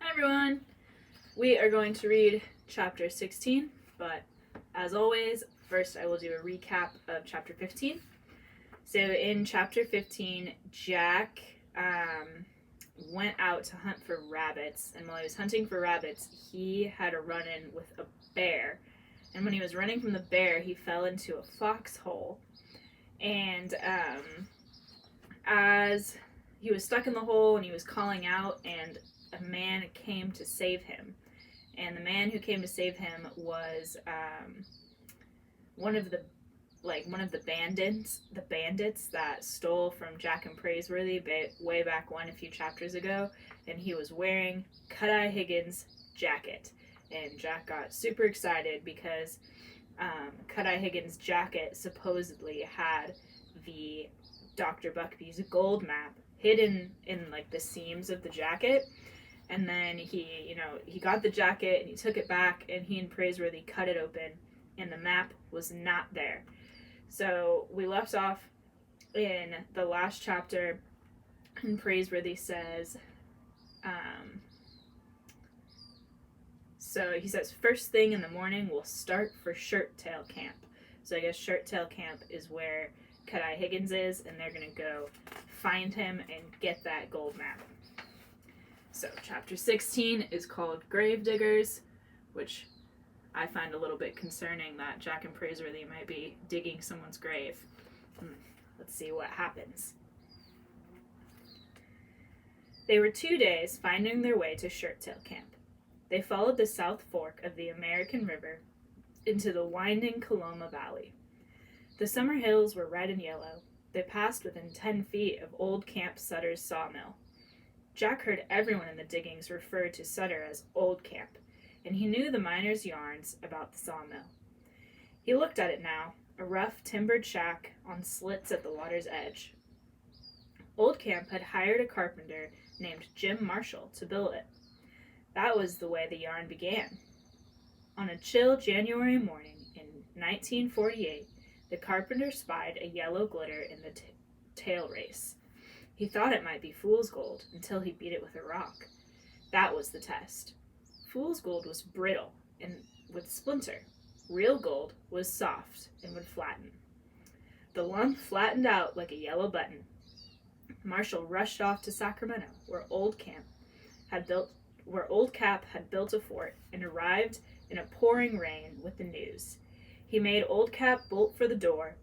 Hi everyone! We are going to read chapter 16, but as always, first I will do a recap of chapter 15. So in chapter 15, Jack went out to hunt for rabbits, and while he was hunting for rabbits, he had a run-in with a bear. And when he was running from the bear, he fell into a foxhole. And as he was stuck in the hole and he was calling out, and a man came to save him. And the man who came to save him was one of the bandits that stole from Jack and Praiseworthy way back when, a few chapters ago, and he was wearing Cut-Eye Higgins' jacket. And Jack got super excited because Cut-Eye Higgins' jacket supposedly had the Dr. Buckbee's gold map hidden in like the seams of the jacket. And then he got the jacket and he took it back, and he and Praiseworthy cut it open, and the map was not there. So we left off in the last chapter, and Praiseworthy says, so he says, first thing in the morning we'll start for Shirttail Camp. So I guess Shirttail Camp is where Cut-Eye Higgins is, and they're going to go find him and get that gold map. So chapter 16 is called Gravediggers, which I find a little bit concerning that Jack and Praiseworthy might be digging someone's grave. Let's see what happens. They were 2 days finding their way to Shirttail Camp. They followed the south fork of the American River into the winding Coloma Valley. The summer hills were red and yellow. They passed within 10 feet of old Camp Sutter's sawmill. Jack heard everyone in the diggings refer to Sutter as Old Camp, and he knew the miners' yarns about the sawmill. He looked at it now, a rough timbered shack on slits at the water's edge. Old Camp had hired a carpenter named Jim Marshall to build it. That was the way the yarn began. On a chill January morning in 1948, the carpenter spied a yellow glitter in the tail race. He thought it might be fool's gold until he beat it with a rock. That was the test. Fool's gold was brittle and would splinter. Real gold was soft and would flatten. The lump flattened out like a yellow button. Marshall rushed off to Sacramento, where Old Cap had built a fort, and arrived in a pouring rain with the news. He made Old Cap bolt for the door,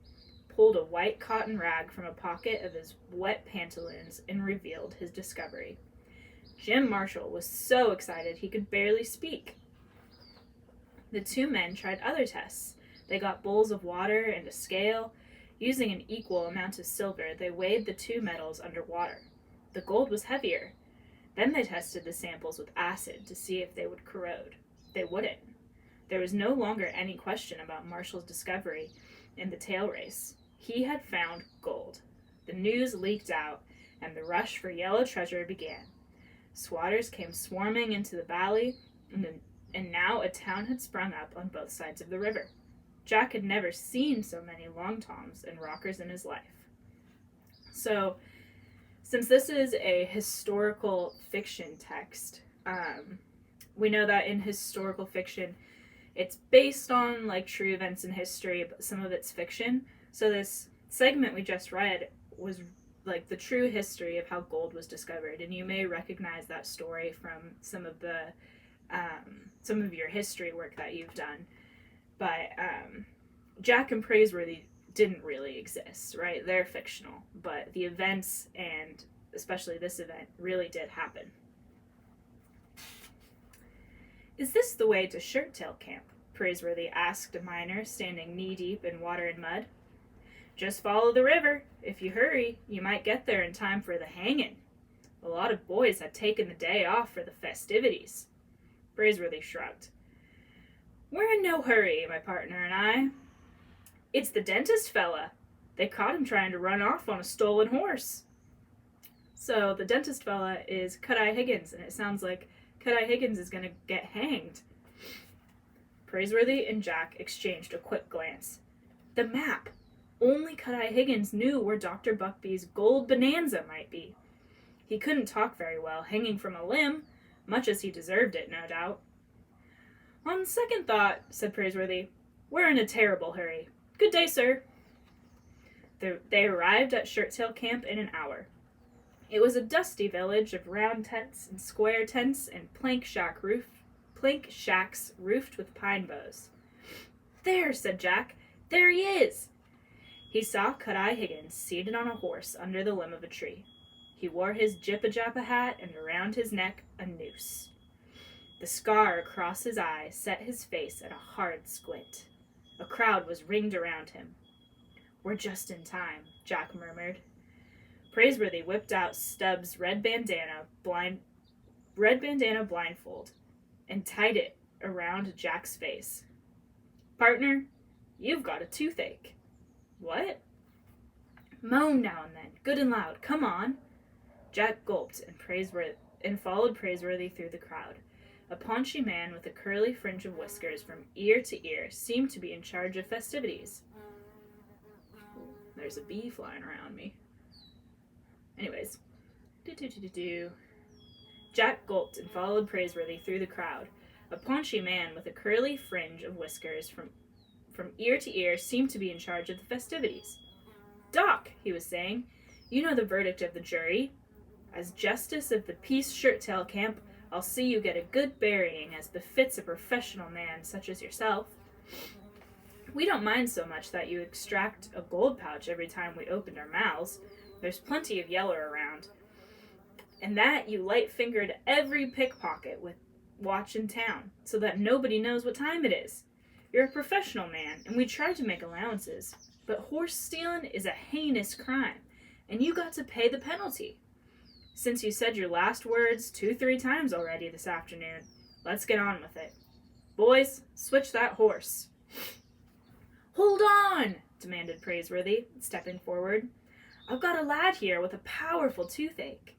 pulled a white cotton rag from a pocket of his wet pantaloons, and revealed his discovery. Jim Marshall was so excited he could barely speak. The two men tried other tests. They got bowls of water and a scale. Using an equal amount of silver, they weighed the two metals under water. The gold was heavier. Then they tested the samples with acid to see if they would corrode. They wouldn't. There was no longer any question about Marshall's discovery in the tail race. He had found gold. The news leaked out, and the rush for yellow treasure began. Squatters came swarming into the valley, and now a town had sprung up on both sides of the river. Jack had never seen so many long toms and rockers in his life. So, since this is a historical fiction text, we know that in historical fiction, it's based on like true events in history, but some of it's fiction. So this segment we just read was like the true history of how gold was discovered, and you may recognize that story from some of your history work that you've done. But Jack and Praiseworthy didn't really exist, right? They're fictional, but the events, and especially this event, really did happen. Is this the way to Shirttail Camp? Praiseworthy asked a miner standing knee-deep in water and mud. Just follow the river. If you hurry, you might get there in time for the hanging. A lot of boys had taken the day off for the festivities. Praiseworthy shrugged. We're in no hurry, my partner and I. It's the dentist fella. They caught him trying to run off on a stolen horse. So the dentist fella is Cut-Eye Higgins, and it sounds like Cut-Eye Higgins is going to get hanged. Praiseworthy and Jack exchanged a quick glance. The map! Only Cut-Eye Higgins knew where Dr. Buckbee's gold bonanza might be. He couldn't talk very well hanging from a limb, much as he deserved it, no doubt. On second thought, said Praiseworthy, we're in a terrible hurry. Good day, sir. They arrived at Shirttail Camp in an hour. It was a dusty village of round tents and square tents and plank shacks roofed with pine boughs. There, said Jack. There he is. He saw Cut-Eye Higgins seated on a horse under the limb of a tree. He wore his jippa-jappa hat and around his neck a noose. The scar across his eye set his face at a hard squint. A crowd was ringed around him. We're just in time, Jack murmured. Praiseworthy whipped out Stubbs' red bandana blindfold and tied it around Jack's face. Partner, you've got a toothache. What? Moan now and then, good and loud. Come on. Jack gulped and followed Praiseworthy through the crowd. A paunchy man with a curly fringe of whiskers from ear to ear seemed to be in charge of festivities. There's a bee flying around me. Anyways. Jack gulped and followed Praiseworthy through the crowd. A paunchy man with a curly fringe of whiskers from ear to ear seemed to be in charge of the festivities. Doc, he was saying, you know the verdict of the jury. As justice of the Peace Shirttail Camp, I'll see you get a good burying as befits a professional man such as yourself. We don't mind so much that you extract a gold pouch every time we opened our mouths. There's plenty of yeller around. And that you light-fingered every pickpocket with watch in town, so that nobody knows what time it is. You're a professional man, and we tried to make allowances, but horse stealing is a heinous crime, and you got to pay the penalty. Since you said your last words 2-3 times already this afternoon, let's get on with it. Boys, switch that horse. Hold on, demanded Praiseworthy, stepping forward. I've got a lad here with a powerful toothache.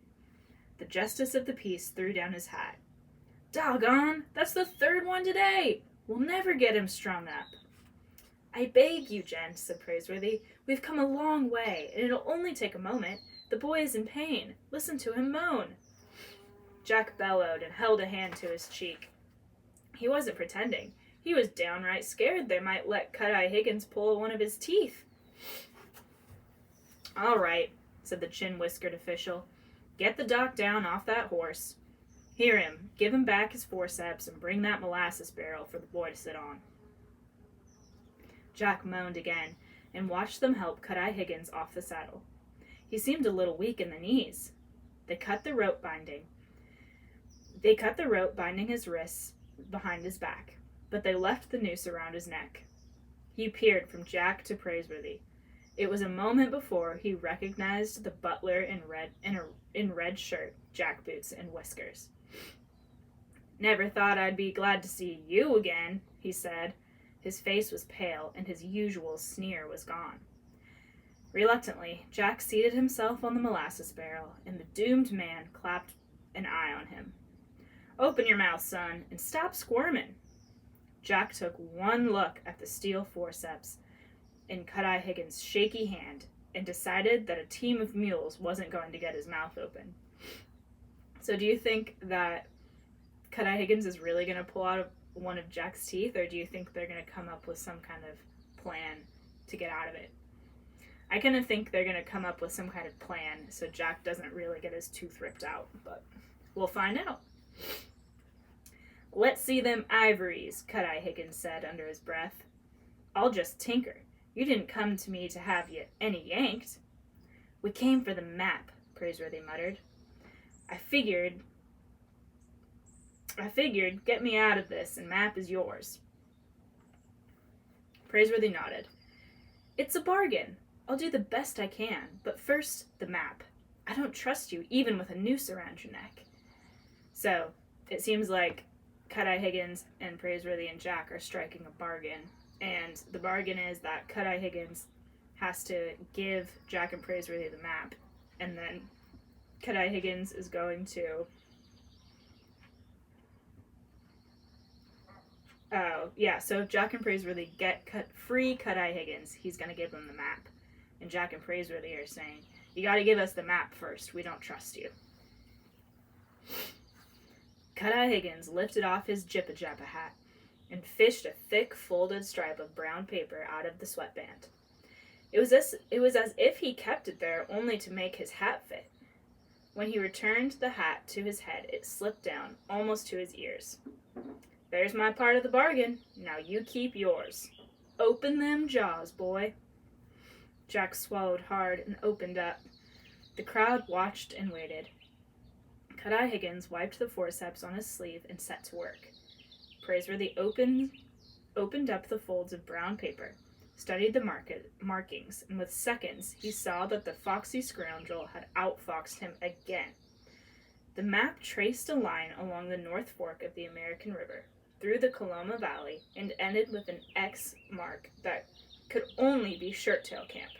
The Justice of the Peace threw down his hat. Doggone, that's the third one today. We'll never get him strung up. I beg you, gent, said Praiseworthy. We've come a long way, and it'll only take a moment. The boy is in pain. Listen to him moan. Jack bellowed and held a hand to his cheek. He wasn't pretending. He was downright scared they might let Cut-Eye Higgins pull one of his teeth. All right, said the chin-whiskered official. Get the doc down off that horse. Hear him, give him back his forceps, and bring that molasses barrel for the boy to sit on. Jack moaned again, and watched them help Cut-Eye Higgins off the saddle. He seemed a little weak in the knees. They cut the rope binding his wrists behind his back, but they left the noose around his neck. He peered from Jack to Praiseworthy. It was a moment before he recognized the butler in red shirt, jackboots, and whiskers. Never thought I'd be glad to see you again, he said. His face was pale, and his usual sneer was gone. Reluctantly, Jack seated himself on the molasses barrel, and the doomed man clapped an eye on him. Open your mouth, son, and stop squirming. Jack took one look at the steel forceps in Cut-Eye Higgins' shaky hand and decided that a team of mules wasn't going to get his mouth open. So do you think that Cut-Eye Higgins is really going to pull out one of Jack's teeth, or do you think they're going to come up with some kind of plan to get out of it? I kind of think they're going to come up with some kind of plan so Jack doesn't really get his tooth ripped out, but we'll find out. Let's see them ivories, Cut-Eye Higgins said under his breath. I'll just tinker. You didn't come to me to have any yanked. We came for the map, Praiseworthy muttered. I figured, get me out of this, and map is yours. Praiseworthy nodded. It's a bargain. I'll do the best I can, but first, the map. I don't trust you, even with a noose around your neck. So, it seems like Cut-Eye Higgins and Praiseworthy and Jack are striking a bargain. And the bargain is that Cut-Eye Higgins has to give Jack and Praiseworthy the map. And then Cut-Eye Higgins is going to... so if Jack and Praiseworthy get free Cut-Eye Higgins, he's going to give them the map. And Jack and Praiseworthy are saying, you got to give us the map first. We don't trust you. Cut-Eye Higgins lifted off his jippa-jappa hat and fished a thick, folded stripe of brown paper out of the sweatband. It was as if he kept it there only to make his hat fit. When he returned the hat to his head, it slipped down almost to his ears. There's my part of the bargain. Now you keep yours. Open them jaws, boy. Jack swallowed hard and opened up. The crowd watched and waited. Cut-Eye Higgins wiped the forceps on his sleeve and set to work. Praiseworthy opened up the folds of brown paper, studied the markings, and with seconds he saw that the foxy scoundrel had outfoxed him again. The map traced a line along the North Fork of the American River, through the Coloma Valley, and ended with an X mark that could only be Shirttail Camp.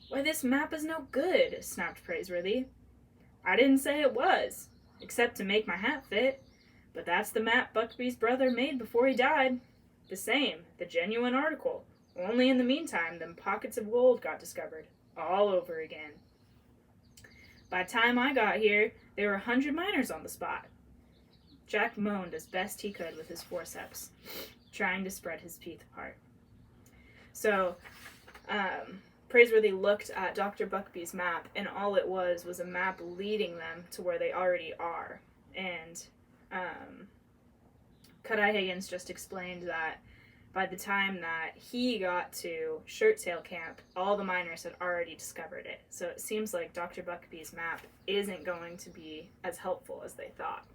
Why, this map is no good, snapped Praiseworthy. I didn't say it was, except to make my hat fit, but that's the map Buckbee's brother made before he died. The same, the genuine article. Only in the meantime, them pockets of gold got discovered, all over again. By the time I got here, there were 100 miners on the spot. Jack moaned as best he could with his forceps, trying to spread his teeth apart. So, Praiseworthy looked at Dr. Buckbee's map, and all it was a map leading them to where they already are. And Cut-Eye Higgins just explained that by the time that he got to Shirttail Camp, all the miners had already discovered it. So it seems like Dr. Buckbee's map isn't going to be as helpful as they thought.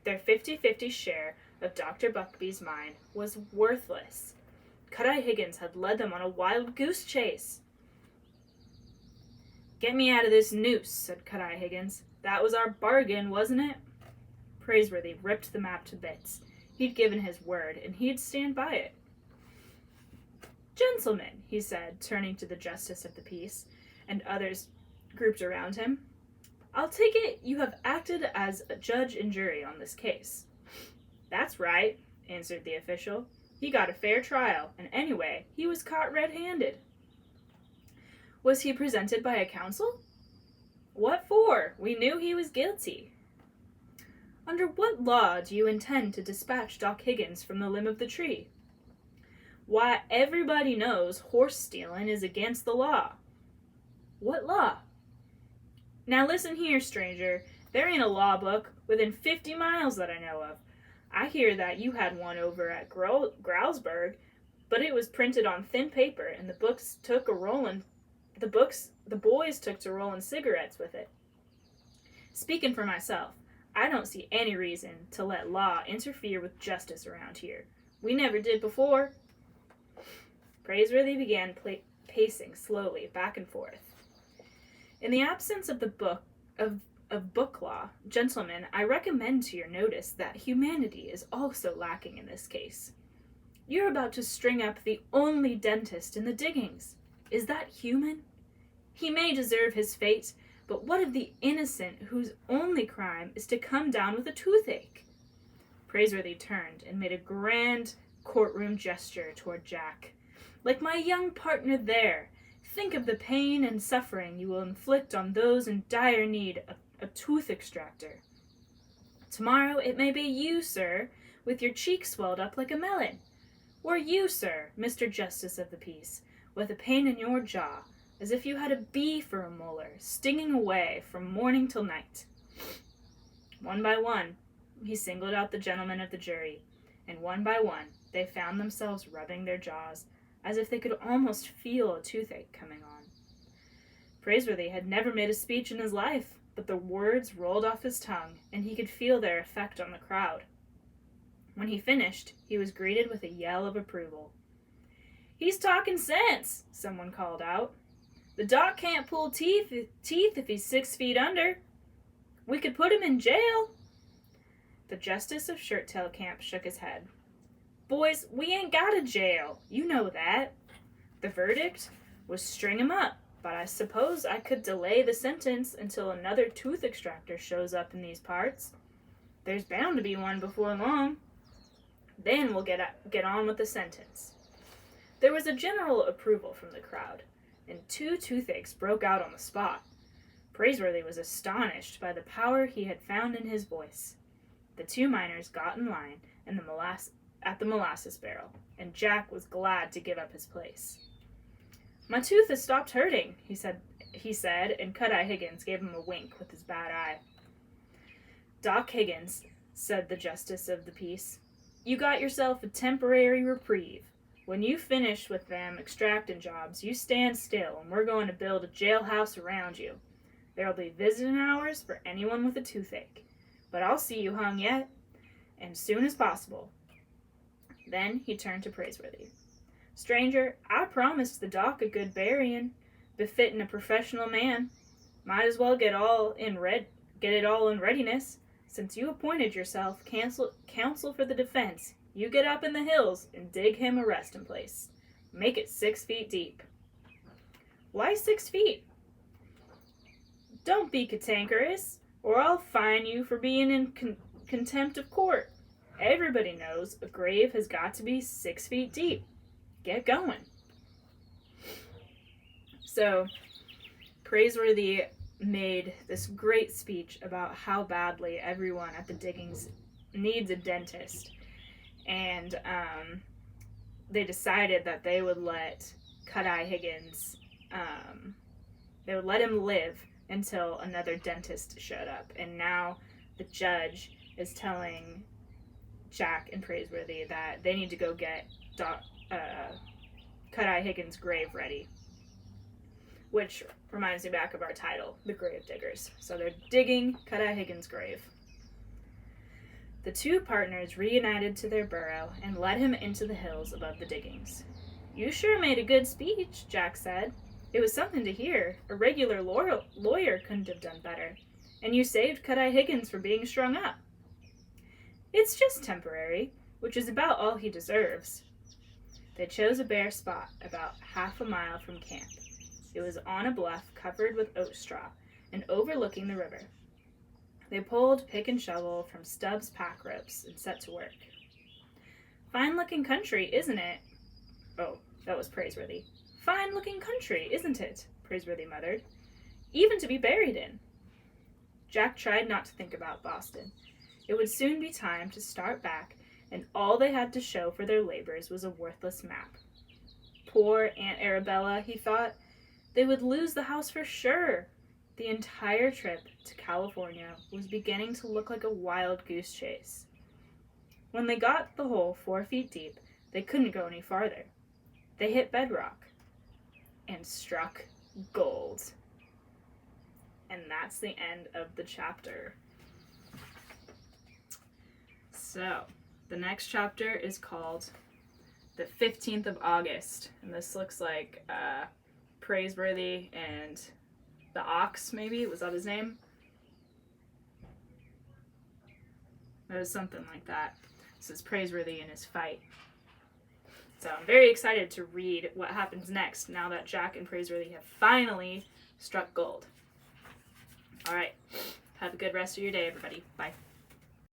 Their 50-50 share of Dr. Buckbee's mine was worthless. Cut-Eye Higgins had led them on a wild goose chase. Get me out of this noose, said Cut-Eye Higgins. That was our bargain, wasn't it? Praiseworthy ripped the map to bits. He'd given his word, and he'd stand by it. Gentlemen, he said, turning to the justice of the peace and others grouped around him, I'll take it you have acted as a judge and jury on this case. That's right, answered the official. He got a fair trial, and anyway, he was caught red-handed. Was he presented by a counsel? What for? We knew he was guilty. Under what law do you intend to dispatch Doc Higgins from the limb of the tree? Why, everybody knows horse stealing is against the law. What law? Now listen here, stranger. There ain't a law book within 50 miles that I know of. I hear that you had one over at Growlsburg, but it was printed on thin paper, and the boys took to rolling cigarettes with it. Speaking for myself, I don't see any reason to let law interfere with justice around here. We never did before. Praiseworthy began pacing slowly back and forth. In the absence of the book of book law, gentlemen, I recommend to your notice that humanity is also lacking in this case. You're about to string up the only dentist in the diggings. Is that human? He may deserve his fate, but what of the innocent whose only crime is to come down with a toothache? Praiseworthy turned and made a grand courtroom gesture toward Jack. Like my young partner there, think of the pain and suffering you will inflict on those in dire need of a tooth extractor. Tomorrow it may be you, sir, with your cheek swelled up like a melon. Or you, sir, Mr. Justice of the Peace, with a pain in your jaw, as if you had a bee for a molar, stinging away from morning till night. One by one, he singled out the gentlemen of the jury, and one by one they found themselves rubbing their jaws, as if they could almost feel a toothache coming on. Praiseworthy had never made a speech in his life, but the words rolled off his tongue, and he could feel their effect on the crowd. When he finished, he was greeted with a yell of approval. He's talking sense, someone called out. The doc can't pull teeth if he's 6 feet under. We could put him in jail. The justice of Shirttail Camp shook his head. Boys, we ain't got a jail. You know that. The verdict was string him up, but I suppose I could delay the sentence until another tooth extractor shows up in these parts. There's bound to be one before long. Then we'll get on with the sentence. There was a general approval from the crowd, and 2 toothaches broke out on the spot, Praiseworthy was astonished by the power he had found in his voice. The two miners got in line at the molasses barrel, and Jack was glad to give up his place. "My tooth has stopped hurting," he said, and Cut-Eye Higgins gave him a wink with his bad eye. "Doc Higgins," said the justice of the peace, "you got yourself a temporary reprieve. When you finish with them extracting jobs, you stand still, and we're going to build a jailhouse around you. There'll be visiting hours for anyone with a toothache. But I'll see you hung yet, and soon as possible." Then he turned to Praiseworthy. "Stranger, I promised the doc a good burying, befitting a professional man. Might as well get it all in readiness. Since you appointed yourself counsel for the defense, you get up in the hills and dig him a resting place. Make it 6 feet deep." "Why 6 feet?" "Don't be cantankerous, or I'll fine you for being in contempt of court. Everybody knows a grave has got to be 6 feet deep. Get going." So, Praiseworthy made this great speech about how badly everyone at the diggings needs a dentist. And they decided that they would let Cut-Eye Higgins, they would let him live until another dentist showed up. And now the judge is telling Jack and Praiseworthy that they need to go get Cut-Eye Higgins' grave ready. Which reminds me back of our title, The Grave Diggers. So they're digging Cut-Eye Higgins' grave. The two partners reunited to their burrow and led him into the hills above the diggings. "You sure made a good speech," Jack said. "It was something to hear. A regular lawyer couldn't have done better. And you saved Cut-Eye Higgins from being strung up." "It's just temporary, which is about all he deserves." They chose a bare spot about half a mile from camp. It was on a bluff covered with oat straw and overlooking the river. They pulled pick and shovel from Stubbs' pack ropes and set to work. "Fine-looking country, isn't it?" Oh, that was Praiseworthy. "Fine-looking country, isn't it?" Praiseworthy muttered. "Even to be buried in." Jack tried not to think about Boston. It would soon be time to start back, and all they had to show for their labors was a worthless map. Poor Aunt Arabella, he thought. They would lose the house for sure. The entire trip to California was beginning to look like a wild goose chase. When they got the hole 4 feet deep, they couldn't go any farther. They hit bedrock and struck gold. And that's the end of the chapter. So, the next chapter is called The 15th of August. And this looks like Praiseworthy and the Ox, maybe? Was that his name? It was something like that. This is Praiseworthy in his fight. So I'm very excited to read what happens next now that Jack and Praiseworthy have finally struck gold. All right. Have a good rest of your day, everybody. Bye.